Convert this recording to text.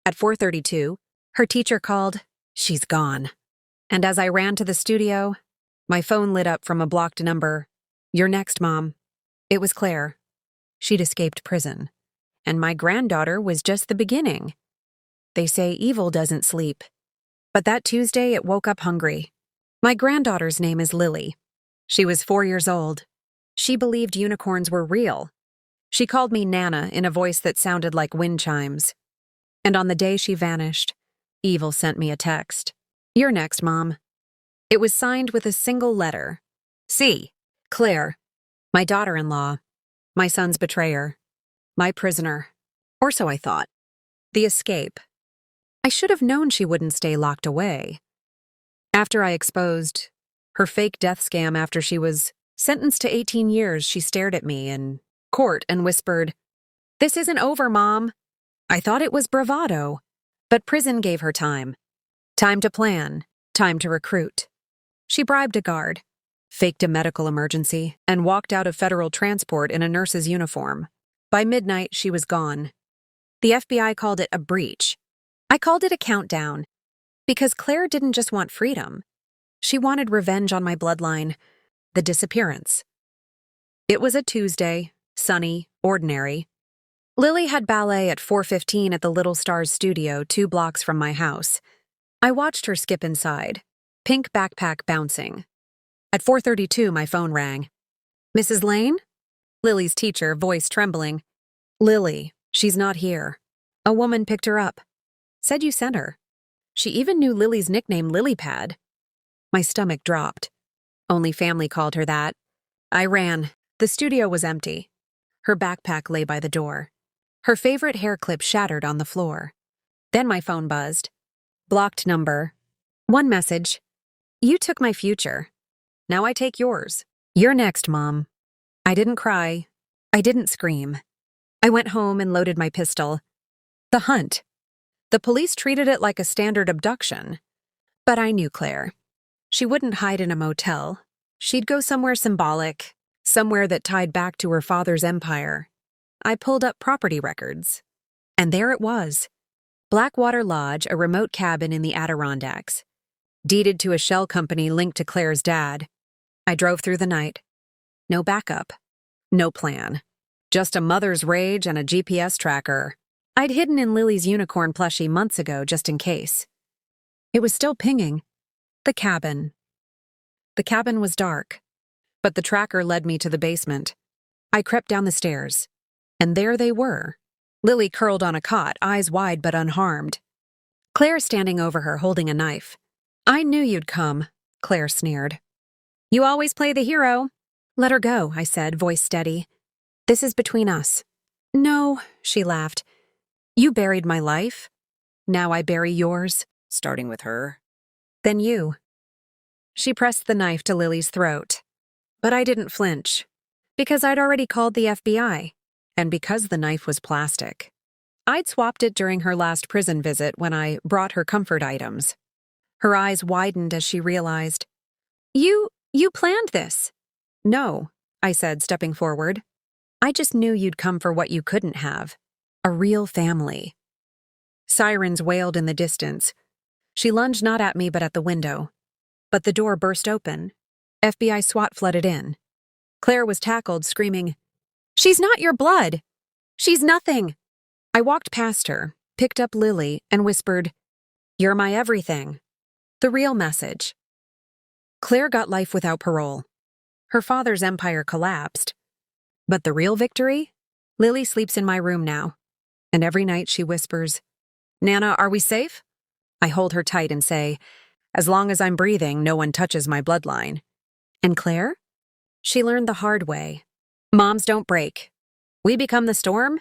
At 4:32, her teacher called, "She's gone." And as I ran to the studio, my phone lit up from a blocked number. "You're next, Mom." It was Claire. She'd escaped prison. And my granddaughter was just the beginning. They say evil doesn't sleep. But that Tuesday, it woke up hungry. My granddaughter's name is Lily. She was 4 years old. She believed unicorns were real. She called me Nana in a voice that sounded like wind chimes. And on the day she vanished, Evil sent me a text. "You're next, Mom." It was signed with a single letter. C. Claire, my daughter-in-law, my son's betrayer, my prisoner. Or so I thought. The escape. I should have known she wouldn't stay locked away. After I exposed her fake death scam after she was sentenced to 18 years, she stared at me in court and whispered, "This isn't over, Mom." I thought it was bravado, but prison gave her time. Time to plan, time to recruit. She bribed a guard, faked a medical emergency, and walked out of federal transport in a nurse's uniform. By midnight, she was gone. The FBI called it a breach. I called it a countdown, because Claire didn't just want freedom. She wanted revenge on my bloodline, the disappearance. It was a Tuesday, sunny, ordinary. Lily had ballet at 4:15 at the Little Stars studio 2 blocks from my house. I watched her skip inside, pink backpack bouncing. At 4:32, my phone rang. "Mrs. Lane?" Lily's teacher, voice trembling. "Lily, she's not here. A woman picked her up. Said you sent her. She even knew Lily's nickname, Lilypad." My stomach dropped. Only family called her that. I ran. The studio was empty. Her backpack lay by the door. Her favorite hair clip shattered on the floor. Then my phone buzzed. Blocked number. One message. "You took my future. Now I take yours. You're next, Mom." I didn't cry. I didn't scream. I went home and loaded my pistol. The hunt. The police treated it like a standard abduction. But I knew Claire. She wouldn't hide in a motel. She'd go somewhere symbolic, somewhere that tied back to her father's empire. I pulled up property records. And there it was. Blackwater Lodge, a remote cabin in the Adirondacks. Deeded to a shell company linked to Claire's dad. I drove through the night. No backup. No plan. Just a mother's rage and a GPS tracker. I'd hidden in Lily's unicorn plushie months ago just in case. It was still pinging. The cabin. The cabin was dark, but the tracker led me to the basement. I crept down the stairs, and there they were. Lily curled on a cot, eyes wide but unharmed. Claire standing over her, holding a knife. "I knew you'd come," Claire sneered. "You always play the hero." "Let her go," I said, voice steady. "This is between us." "No," she laughed. "You buried my life. Now I bury yours." Starting with her. "Then you." She pressed the knife to Lily's throat. But I didn't flinch, because I'd already called the FBI, and because the knife was plastic. I'd swapped it during her last prison visit when I brought her comfort items. Her eyes widened as she realized. You planned this." "No," I said, stepping forward. "I just knew you'd come for what you couldn't have. A real family." Sirens wailed in the distance. She lunged not at me but at the window. But the door burst open. FBI SWAT flooded in. Claire was tackled, screaming, "She's not your blood! She's nothing!" I walked past her, picked up Lily, and whispered, "You're my everything." The real message. Claire got life without parole. Her father's empire collapsed. But the real victory? Lily sleeps in my room now. And every night she whispers, "Nana, are we safe?" I hold her tight and say, "As long as I'm breathing, no one touches my bloodline." And Claire? She learned the hard way. Moms don't break. We become the storm,